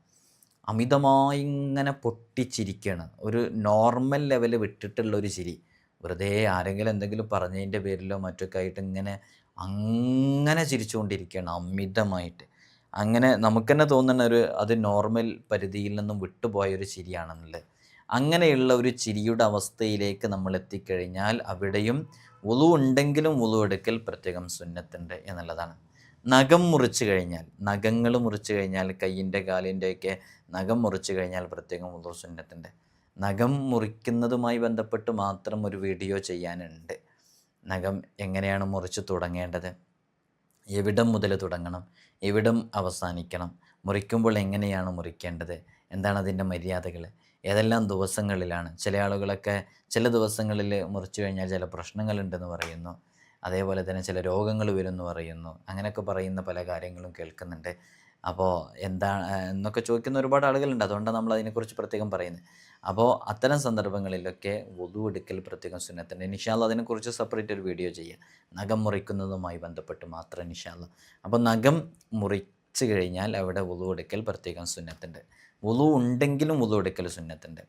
അമിതമായി ഇങ്ങനെ പൊട്ടിച്ചിരിക്കുകയാണ്, ഒരു നോർമൽ ലെവൽ വിട്ടിട്ടുള്ളൊരു ചിരി, വെറുതെ ആരെങ്കിലും എന്തെങ്കിലും പറഞ്ഞതിൻ്റെ പേരിലോ മറ്റൊക്കെ ആയിട്ട് അങ്ങനെ ചിരിച്ചുകൊണ്ടിരിക്കുകയാണ് അമിതമായിട്ട്. അങ്ങനെ നമുക്ക് തന്നെ തോന്നുന്ന അത് നോർമൽ പരിധിയിൽ നിന്നും വിട്ടുപോയൊരു ചിരിയാണെന്നുള്ളത്. അങ്ങനെയുള്ള ഒരു ചിരിയുടെ അവസ്ഥയിലേക്ക് നമ്മൾ എത്തിക്കഴിഞ്ഞാൽ അവിടെയും വുളു ഉണ്ടെങ്കിലും വുളു എടുക്കൽ പ്രത്യേകം സുന്നത്തുണ്ട് എന്നുള്ളതാണ്. നഖം മുറിച്ച് കഴിഞ്ഞാൽ, നഖങ്ങൾ മുറിച്ച് കഴിഞ്ഞാൽ, കയ്യിൻ്റെ കാലിൻ്റെയൊക്കെ നഖം മുറിച്ച് കഴിഞ്ഞാൽ പ്രത്യേകം വുളു സുന്നത്തുണ്ട്. നഖം മുറിക്കുന്നതുമായി ബന്ധപ്പെട്ട് മാത്രം ഒരു വീഡിയോ ചെയ്യാനുണ്ട്. നഖം എങ്ങനെയാണ് മുറിച്ച് തുടങ്ങേണ്ടത്, എവിടം മുതൽ തുടങ്ങണം, എവിടം അവസാനിക്കണം, മുറിക്കുമ്പോൾ എങ്ങനെയാണ് മുറിക്കേണ്ടത്, എന്താണ് അതിൻ്റെ മര്യാദകൾ, ഏതെല്ലാം ദിവസങ്ങളിലാണ്. ചില ആളുകളൊക്കെ ചില ദിവസങ്ങളിൽ മുറിച്ചു കഴിഞ്ഞാൽ ചില പ്രശ്നങ്ങളുണ്ടെന്ന് പറയുന്നു, അതേപോലെ തന്നെ ചില രോഗങ്ങൾ വരുമെന്ന് പറയുന്നു. അങ്ങനെയൊക്കെ പറയുന്ന പല കാര്യങ്ങളും കേൾക്കുന്നുണ്ട്. അപ്പോൾ എന്നൊക്കെ ചോദിക്കുന്ന ഒരുപാട് ആളുകളുണ്ട്. അതുകൊണ്ടാണ് നമ്മൾ അതിനെക്കുറിച്ച് പ്രത്യേകം പറയുന്നത്. അപ്പോൾ അത്തരം സന്ദർഭങ്ങളിലൊക്കെ വുളു എടുക്കൽ പ്രത്യേകം സുന്നത്തുണ്ട്. ഇൻഷാ അല്ലാഹ് അതിനെക്കുറിച്ച് സെപ്പറേറ്റ് ഒരു വീഡിയോ ചെയ്യാം, നഖം മുറിക്കുന്നതുമായി ബന്ധപ്പെട്ട് മാത്രം ഇൻഷാ അല്ലാഹ്. അപ്പോൾ നഖം മുറിച്ച് കഴിഞ്ഞാൽ അവിടെ വുളു എടുക്കൽ പ്രത്യേകം സുന്നത്തുണ്ട്. വുളു ഉണ്ടെങ്കിലും വുളു എടുക്കൽ സുന്നത്തുണ്ട്.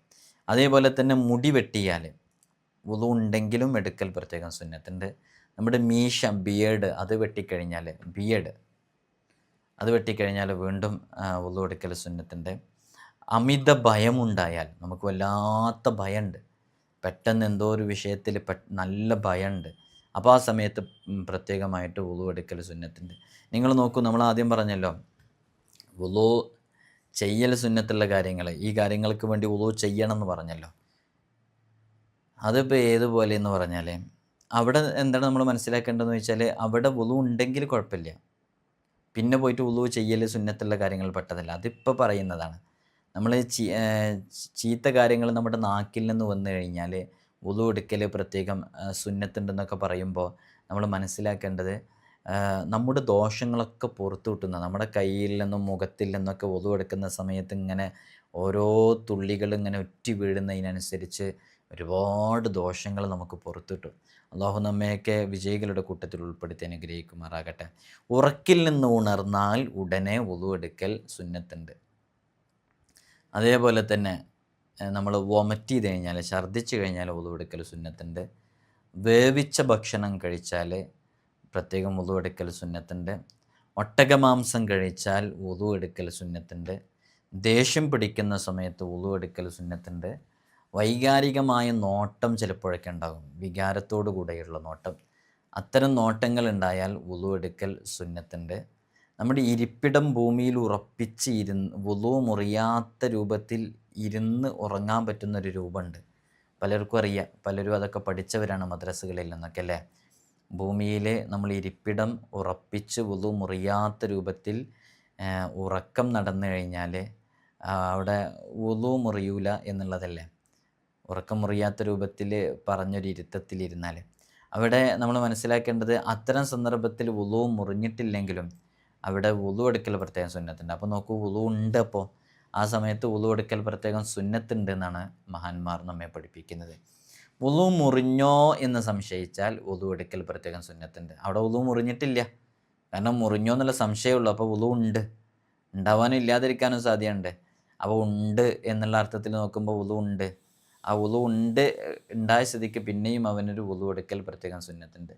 അതേപോലെ തന്നെ മുടി വെട്ടിയാൽ വുളു ഉണ്ടെങ്കിലും എടുക്കൽ പ്രത്യേകം സുന്നത്തുണ്ട്. നമ്മുടെ മീശ, ബിയേഡ് അത് വെട്ടിക്കഴിഞ്ഞാൽ, അത് വെട്ടിക്കഴിഞ്ഞാൽ വീണ്ടും വുളു എടുക്കൽ സുന്നത്തുണ്ട്. അമിത ഭയമുണ്ടായാൽ, നമുക്ക് വല്ലാത്ത ഭയമുണ്ട്, പെട്ടെന്ന് എന്തോ ഒരു വിഷയത്തിൽ നല്ല ഭയമുണ്ട്, അപ്പോൾ ആ സമയത്ത് പ്രത്യേകമായിട്ട് വുളു എടുക്കൽ സുന്നത്തുണ്ട്. നിങ്ങൾ നോക്കൂ, നമ്മൾ ആദ്യം പറഞ്ഞല്ലോ വുളു ചെയ്യൽ സുന്നത്തുള്ള കാര്യങ്ങൾ, ഈ കാര്യങ്ങൾക്ക് വേണ്ടി വുളു ചെയ്യണം എന്ന് പറഞ്ഞല്ലോ. അതിപ്പോൾ ഏതുപോലെ എന്ന് പറഞ്ഞാൽ അവിടെ എന്താണ് നമ്മൾ മനസ്സിലാക്കേണ്ടതെന്ന് വെച്ചാൽ, അവിടെ വുളു ഉണ്ടെങ്കിൽ കുഴപ്പമില്ല, പിന്നെ പോയിട്ട് വുളു ചെയ്യൽ സുന്നത്തുള്ള കാര്യങ്ങൾ പെട്ടതല്ല. അതിപ്പോൾ പറയുന്നതാണ്. നമ്മൾ ചീത്ത കാര്യങ്ങൾ നമ്മുടെ നാക്കിൽ നിന്ന് വന്നു കഴിഞ്ഞാൽ വുളു എടുക്കൽ പ്രത്യേകം സുന്നത്തുണ്ടെന്നൊക്കെ പറയുമ്പോൾ നമ്മൾ മനസ്സിലാക്കേണ്ടത്, നമ്മുടെ ദോഷങ്ങളൊക്കെ പുറത്തു കിട്ടുന്ന, നമ്മുടെ കയ്യിൽ നിന്നും മുഖത്തിൽ നിന്നൊക്കെ വുളു എടുക്കുന്ന സമയത്ത് ഇങ്ങനെ ഓരോ തുള്ളികൾ ഇങ്ങനെ ഉറ്റി വീഴുന്നതിനനുസരിച്ച് ഒരുപാട് ദോഷങ്ങൾ നമുക്ക് പുറത്തു കിട്ടും. അള്ളാഹു നമ്മയൊക്കെ വിജയികളുടെ കൂട്ടത്തിൽ ഉൾപ്പെടുത്തി അനുഗ്രഹിക്കുമാറാകട്ടെ. ഉറക്കിൽ നിന്ന് ഉണർന്നാൽ ഉടനെ വുളു എടുക്കൽ സുന്നത്തുണ്ട്. അതേപോലെ തന്നെ നമ്മൾ വൊമിറ്റ് ചെയ്ത് കഴിഞ്ഞാൽ, ഛർദ്ദിച്ച് കഴിഞ്ഞാൽ വുളു എടുക്കൽ സുന്നത്തുണ്ട്. വേവിച്ച ഭക്ഷണം കഴിച്ചാൽ പ്രത്യേകം വുളു എടുക്കൽ സുന്നത്തുണ്ട്. ഒട്ടകമാംസം കഴിച്ചാൽ വുളു എടുക്കൽ സുന്നത്തുണ്ട്. ദേഷ്യം പിടിക്കുന്ന സമയത്ത് വുളു എടുക്കൽ സുന്നത്തുണ്ട്. വൈകാരികമായ നോട്ടം ചിലപ്പോഴൊക്കെ ഉണ്ടാകും, വികാരത്തോടു കൂടെയുള്ള നോട്ടം. അത്തരം നോട്ടങ്ങൾ ഉണ്ടായാൽ വുളു എടുക്കൽ സുന്നത്തുണ്ട്. നമ്മുടെ ഇരിപ്പിടം ഭൂമിയിൽ ഉറപ്പിച്ച് വുളു മുറിയാത്ത രൂപത്തിൽ ഇരുന്ന് ഉറങ്ങാൻ പറ്റുന്നൊരു രൂപമുണ്ട്. പലർക്കും അറിയാം, പലരും അതൊക്കെ പഠിച്ചവരാണ് മദ്രസകളിൽ നിന്നൊക്കെ അല്ലേ. ഭൂമിയിൽ നമ്മൾ ഇരിപ്പിടം ഉറപ്പിച്ച് വുളു മുറിയാത്ത രൂപത്തിൽ ഉറക്കം നടന്നു കഴിഞ്ഞാൽ അവിടെ വുളു മുറിയൂല എന്നുള്ളതല്ലേ. ഉറക്കം മുറിയാത്ത രൂപത്തിൽ പറഞ്ഞൊരു ഇരുത്തത്തിലിരുന്നാൽ അവിടെ നമ്മൾ മനസ്സിലാക്കേണ്ടത്, അത്തരം സന്ദർഭത്തിൽ വുളു മുറിഞ്ഞിട്ടില്ലെങ്കിലും അവിടെ വുളു എടുക്കൽ പ്രത്യേകം സുന്നത്തുണ്ട്. അപ്പോൾ നോക്കൂ, വുളു ഉണ്ട്. അപ്പോൾ ആ സമയത്ത് വുളു എടുക്കൽ പ്രത്യേകം സുന്നത്തുണ്ട് എന്നാണ് മഹാന്മാർ നമ്മെ പഠിപ്പിക്കുന്നത്. വുളു മുറിഞ്ഞോ എന്ന് സംശയിച്ചാൽ വുളു എടുക്കൽ പ്രത്യേകം സുന്നത്തുണ്ട്. അവിടെ വുളു മുറിഞ്ഞിട്ടില്ല, കാരണം മുറിഞ്ഞോ എന്നുള്ള സംശയമുള്ളൂ. അപ്പോൾ വുളു ഉണ്ട്, ഉണ്ടാവാനും ഇല്ലാതിരിക്കാനും സാധ്യതയുണ്ട്. അപ്പോൾ ഉണ്ട് എന്നുള്ള അർത്ഥത്തിൽ നോക്കുമ്പോൾ വുളു ഉണ്ട്. ആ വുളു ഉണ്ടായ സ്ഥിതിക്ക് പിന്നെയും അവനൊരു വുളു എടുക്കൽ പ്രത്യേകം സുന്നത്തുണ്ട്.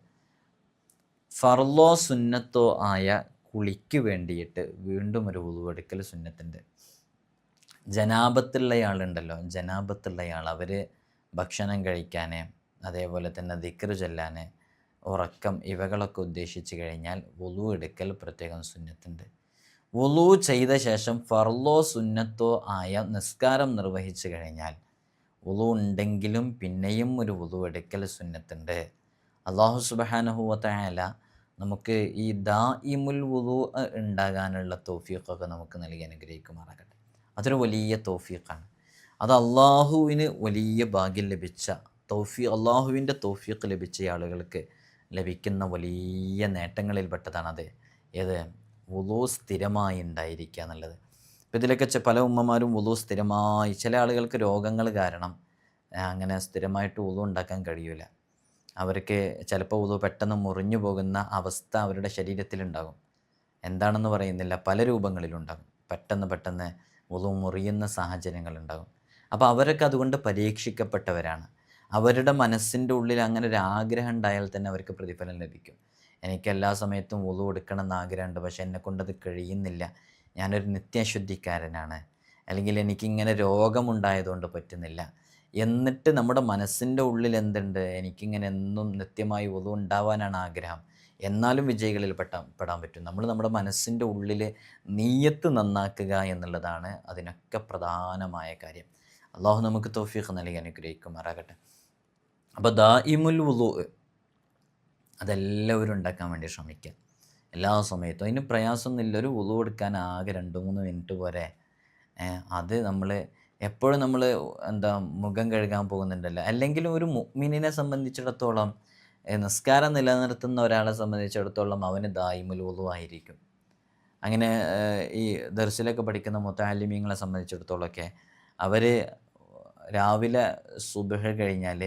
ഫർളോ സുന്നത്തോ ആയ കുളിക്ക് വേണ്ടിയിട്ട് വീണ്ടും ഒരു വുളു എടുക്കൽ സുന്നത്തുണ്ട്. ജനാബത്തുള്ളയാളുണ്ടല്ലോ, ജനാബത്തുള്ളയാൾ അവർ ഭക്ഷണം കഴിക്കാൻ, അതേപോലെ തന്നെ ദിക്ർ ചൊല്ലാൻ, ഉറക്കം ഇവകളൊക്കെ ഉദ്ദേശിച്ച് കഴിഞ്ഞാൽ വുളു എടുക്കൽ പ്രത്യേകം സുന്നത്തുണ്ട്. വുളു ചെയ്ത ശേഷം ഫർളോ സുന്നത്തോ ആയ നിസ്കാരം നിർവഹിച്ചു കഴിഞ്ഞാൽ വുളു ഉണ്ടെങ്കിലും പിന്നെയും ഒരു വുളു എടുക്കൽ സുന്നത്തുണ്ട്. അല്ലാഹു സുബ്ഹാനഹു വ തആല നമുക്ക് ഈ ദായിമുൽ വുളു ഉണ്ടാകാനുള്ള തൗഫീഖൊക്കെ നമുക്ക് നൽകി അനുഗ്രഹിക്കുമാറാകട്ടെ. അതൊരു വലിയ തൗഫീഖാണ്. അത് അള്ളാഹുവിന് വലിയ ഭാഗ്യം ലഭിച്ച അള്ളാഹുവിൻ്റെ തൗഫീഖ് ലഭിച്ച ആളുകൾക്ക് ലഭിക്കുന്ന വലിയ നേട്ടങ്ങളിൽപ്പെട്ടതാണത്. ഏത്? വുളു സ്ഥിരമായി ഉണ്ടായിരിക്കുക എന്നുള്ളത്. അപ്പോൾ ഇതിലൊക്കെ പല ഉമ്മമാരും വുളു സ്ഥിരമായി, ചില ആളുകൾക്ക് രോഗങ്ങൾ കാരണം അങ്ങനെ സ്ഥിരമായിട്ട് വുളു ഉണ്ടാക്കാൻ കഴിയില്ല. അവർക്ക് ചിലപ്പോൾ വുളു പെട്ടെന്ന് മുറിഞ്ഞു പോകുന്ന അവസ്ഥ അവരുടെ ശരീരത്തിലുണ്ടാകും. എന്താണെന്ന് പറയുന്നില്ല, പല രൂപങ്ങളിലുണ്ടാകും. പെട്ടെന്ന് വുളു മുറിയുന്ന സാഹചര്യങ്ങളുണ്ടാകും. അപ്പോൾ അവരൊക്കെ അതുകൊണ്ട് പരീക്ഷിക്കപ്പെട്ടവരാണ്. അവരുടെ മനസ്സിൻ്റെ ഉള്ളിൽ അങ്ങനെ ഒരു ആഗ്രഹം ഉണ്ടായാൽ തന്നെ അവർക്ക് പ്രതിഫലം ലഭിക്കും. എനിക്ക് എല്ലാ സമയത്തും വുളു എടുക്കണം എന്ന് ആഗ്രഹമുണ്ട്, പക്ഷേ എന്നെക്കൊണ്ടത് കഴിയുന്നില്ല, ഞാനൊരു നിത്യശുദ്ധിക്കാരനാണ്, അല്ലെങ്കിൽ എനിക്കിങ്ങനെ രോഗമുണ്ടായതുകൊണ്ട് പറ്റുന്നില്ല. എന്നിട്ട് നമ്മുടെ മനസ്സിൻ്റെ ഉള്ളിൽ എന്തുണ്ട്, എനിക്കിങ്ങനെ എന്നും നിത്യമായി വുളു ഉണ്ടാവാനാണ് ആഗ്രഹം, എന്നാലും വിജയികളിൽ പെടാൻ പറ്റും. നമ്മൾ നമ്മുടെ മനസ്സിൻ്റെ ഉള്ളിൽ നീയത്ത് നന്നാക്കുക എന്നുള്ളതാണ് അതിനൊക്കെ പ്രധാനമായ കാര്യം. അള്ളാഹു നമുക്ക് തൗഫീഖ് നൽകി അനുഗ്രഹിക്കുമാറാകട്ടെ. അപ്പോൾ ദായിമുൽ വുളു അതെല്ലാവരും ഉണ്ടാക്കാൻ വേണ്ടി ശ്രമിക്കുക എല്ലാ സമയത്തും. അതിന് പ്രയാസമൊന്നുമില്ല. ഒരു വുളു എടുക്കാൻ ആകെ 2-3 മിനിറ്റ് പോരെ. അത് നമ്മൾ എപ്പോഴും നമ്മൾ മുഖം കഴുകാൻ പോകുന്നുണ്ടല്ലോ. അല്ലെങ്കിലും ഒരു മുഅ്മിനിനെ സംബന്ധിച്ചിടത്തോളം, നിസ്കാരം നിലനിർത്തുന്ന ഒരാളെ സംബന്ധിച്ചിടത്തോളം അവന് ദായിമുൽ വുളു ആയിരിക്കും. അങ്ങനെ ഈ ദർസിലൊക്കെ പഠിക്കുന്ന മുതഅല്ലിമീങ്ങളെ സംബന്ധിച്ചിടത്തോളമൊക്കെ അവർ രാവിലെ സുബ്ഹ് കഴിഞ്ഞാൽ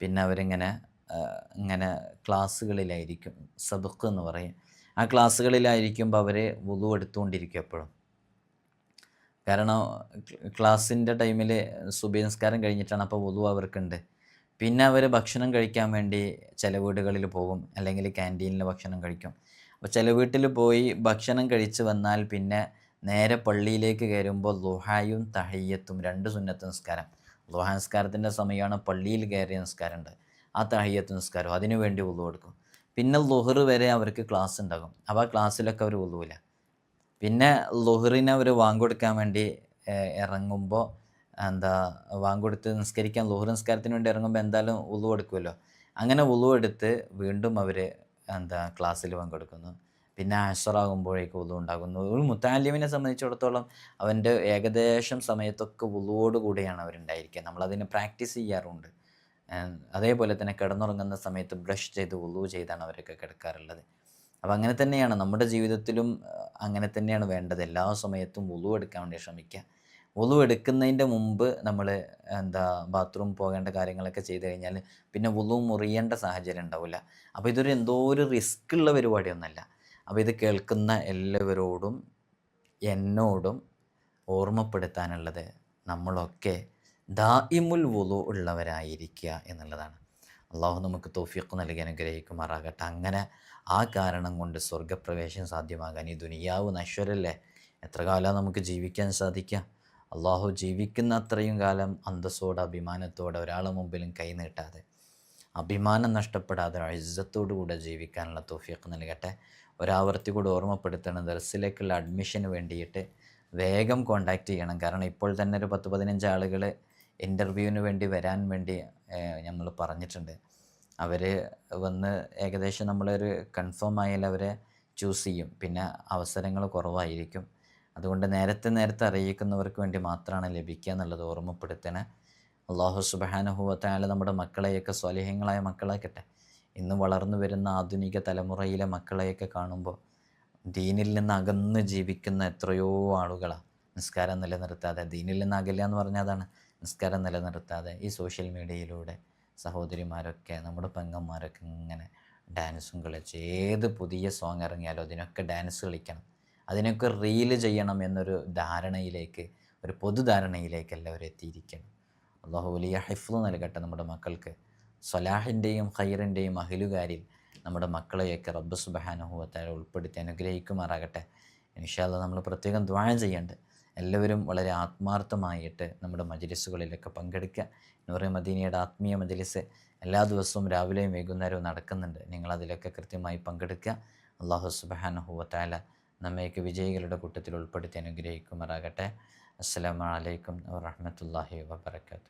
പിന്നെ അവരിങ്ങനെ ക്ലാസ്സുകളിലായിരിക്കും, സബഖ് എന്ന് പറയും. ആ ക്ലാസ്സുകളിലായിരിക്കുമ്പോൾ അവർ വുളു എടുത്തുകൊണ്ടിരിക്കും എപ്പോഴും. കാരണം ക്ലാസ്സിൻ്റെ ടൈമിൽ സുബഹി നിസ്കാരം കഴിഞ്ഞിട്ടാണ്, അപ്പോൾ വുളു അവർക്കുണ്ട്. പിന്നെ അവർ ഭക്ഷണം കഴിക്കാൻ വേണ്ടി ചില വീടുകളിൽ പോകും, അല്ലെങ്കിൽ ക്യാൻറ്റീനിൽ ഭക്ഷണം കഴിക്കും. അപ്പോൾ ചില വീട്ടിൽ പോയി ഭക്ഷണം കഴിച്ച് വന്നാൽ പിന്നെ നേരെ പള്ളിയിലേക്ക് കയറുമ്പോൾ ളുഹായും തഹയ്യത്തും 2 സുന്നത്ത് നിസ്കാരം. ളുഹ നിസ്കാരത്തിൻ്റെ സമയമാണ് പള്ളിയിൽ കയറിയ നിസ്കാരമുണ്ട്, ആ തഹയ്യത്ത് നിസ്കാരം, അതിനു വേണ്ടി വുളു എടുക്കും. പിന്നെ ളുഹർ വരെ അവർക്ക് ക്ലാസ് ഉണ്ടാകും. അപ്പോൾ ആ ക്ലാസ്സിലൊക്കെ അവർ വുളുവില്ല. പിന്നെ ളുഹറിനെ അവർ വാങ്കൊടുക്കാൻ വേണ്ടി ഇറങ്ങുമ്പോൾ വാങ്കൊടുത്ത് നിസ്കരിക്കാൻ, ളുഹർ നിസ്കാരത്തിന് വേണ്ടി ഇറങ്ങുമ്പോൾ എന്തായാലും വുളു എടുക്കുമല്ലോ. അങ്ങനെ വുളു എടുത്ത് വീണ്ടും അവർ ക്ലാസ്സിൽ പങ്കെടുക്കുന്നു. പിന്നെ അസറാകുമ്പോഴേക്ക് വുളു ഉണ്ടാകുന്നു. ഒരു മുതഅല്ലിമിനെ സംബന്ധിച്ചിടത്തോളം അവൻ്റെ ഏകദേശം സമയത്തൊക്കെ വുളുവോട് കൂടിയാണ് അവരുണ്ടായിരിക്കുക. നമ്മളതിനെ പ്രാക്ടീസ് ചെയ്യാറുണ്ട്. അതേപോലെ തന്നെ കിടന്നുറങ്ങുന്ന സമയത്ത് ബ്രഷ് ചെയ്ത് വുളു ചെയ്താണ് അവരൊക്കെ കിടക്കാറുള്ളത്. അപ്പോൾ അങ്ങനെ തന്നെയാണ് നമ്മുടെ ജീവിതത്തിലും, അങ്ങനെ തന്നെയാണ് വേണ്ടത്. എല്ലാ സമയത്തും വുളു എടുക്കാൻ വേണ്ടി ശ്രമിക്കുക. വുളു എടുക്കുന്നതിൻ്റെ മുമ്പ് നമ്മൾ ബാത്റൂം പോകേണ്ട കാര്യങ്ങളൊക്കെ ചെയ്ത് കഴിഞ്ഞാൽ പിന്നെ വുളു മുറിയേണ്ട സാഹചര്യം ഉണ്ടാവില്ല. അപ്പോൾ ഇതൊരു എന്തോ ഒരു റിസ്ക് ഉള്ള പരിപാടിയൊന്നുമല്ല. അപ്പോൾ ഇത് കേൾക്കുന്ന എല്ലാവരോടും എന്നോടും ഓർമ്മപ്പെടുത്താനുള്ളത്, നമ്മളൊക്കെ ദായിമുൽ വുളു ഉള്ളവരായിരിക്കുക എന്നുള്ളതാണ്. അള്ളാഹു നമുക്ക് തൗഫീഖ് നൽകി അനുഗ്രഹിക്കുമാറാകട്ടെ. അങ്ങനെ ആ കാരണം കൊണ്ട് സ്വർഗപ്രവേശം സാധ്യമാകാൻ, ഈ ദുനിയാവ് നശ്വരല്ലേ, എത്ര കാലം നമുക്ക് ജീവിക്കാൻ സാധിക്കുക? അള്ളാഹു ജീവിക്കുന്ന അത്രയും കാലം അന്തസ്സോടെ അഭിമാനത്തോടെ ഒരാളെ മുമ്പിലും കൈ നീട്ടാതെ, അഭിമാനം നഷ്ടപ്പെടാതെ ഇസ്സത്തോടു കൂടെ ജീവിക്കാനുള്ള തൗഫീഖ് നൽകട്ടെ. ഒരാവർത്തി കൂടെ ഓർമ്മപ്പെടുത്തണം, ദർസിലേക്കുള്ള അഡ്മിഷന് വേണ്ടിയിട്ട് വേഗം കോൺടാക്റ്റ് ചെയ്യണം. കാരണം ഇപ്പോൾ തന്നെ ഒരു 10-15 ആളുകൾ ഇൻ്റർവ്യൂവിന് വേണ്ടി വരാൻ വേണ്ടി നമ്മൾ പറഞ്ഞിട്ടുണ്ട്. അവർ വന്ന് ഏകദേശം നമ്മളൊരു കൺഫേം ആയാൽ അവരെ ചൂസ് ചെയ്യും. പിന്നെ അവസരങ്ങൾ കുറവായിരിക്കും. അതുകൊണ്ട് നേരത്തെ അറിയിക്കുന്നവർക്ക് വേണ്ടി മാത്രമാണ് ലഭിക്കുക എന്നുള്ളത് ഓർമ്മപ്പെടുത്തണേ. അള്ളാഹു സുബ്ഹാനഹു വ തആല നമ്മുടെ മക്കളെയൊക്കെ സ്വാലിഹീങ്ങളായ മക്കളാക്കട്ടെ. ഇന്ന് വളർന്നു വരുന്ന ആധുനിക തലമുറയിലെ മക്കളെയൊക്കെ കാണുമ്പോൾ ദീനിൽ നിന്ന് അകന്ന് ജീവിക്കുന്ന എത്രയോ ആളുകളാണ്. നിസ്കാരം നിലനിർത്താതെ, ദീനിൽ നിന്ന് അകലുക എന്ന് പറഞ്ഞാൽ അതാണ്, നിസ്കാരം നിലനിർത്താതെ ഈ സോഷ്യൽ മീഡിയയിലൂടെ സഹോദരിമാരൊക്കെ, നമ്മുടെ പെങ്ങന്മാരൊക്കെ ഇങ്ങനെ ഡാൻസും കളിച്ച്, ഏത് പുതിയ സോങ് ഇറങ്ങിയാലും അതിനൊക്കെ ഡാൻസ് കളിക്കണം, അതിനൊക്കെ റീല് ചെയ്യണം എന്നൊരു ധാരണയിലേക്ക്, ഒരു പൊതുധാരണയിലേക്ക് എല്ലാവരും എത്തിയിരിക്കണം. അള്ളാഹു വലിയ ഹിഫ്ള് നൽകട്ടെ നമ്മുടെ മക്കൾക്ക്. സ്വലാഹിൻ്റെയും ഖൈറിൻ്റെയും അഹിലുകാരിൽ നമ്മുടെ മക്കളെയൊക്കെ റബ്ബ് സുബ്ഹാനഹു വ തആല ഉൾപ്പെടുത്തി അനുഗ്രഹിക്കുമാറാകട്ടെ. ഇൻഷാ അല്ലാഹ് നമ്മൾ പ്രത്യേകം ദുആ ചെയ്യേണ്ടത്, എല്ലാവരും വളരെ ആത്മാർത്ഥമായിട്ട് നമ്മുടെ മജ്ലിസുകളിലൊക്കെ പങ്കെടുക്കുക. നൂറെ മദീനയുടെ ആത്മീയ മജ്ലിസ് എല്ലാ ദിവസവും രാവിലെയും വൈകുന്നേരവും നടക്കുന്നുണ്ട്. നിങ്ങളതിലൊക്കെ കൃത്യമായി പങ്കെടുക്കുക. അള്ളാഹു സുബ്ഹാനഹു വ തആല നമ്മയൊക്കെ വിജയികളുടെ കൂട്ടത്തിൽ ഉൾപ്പെടുത്തി അനുഗ്രഹിക്കുമാറാകട്ടെ. അസ്സലാമു അലൈക്കും വറഹ്മത്തുള്ളാഹി വബറകാതുഹു.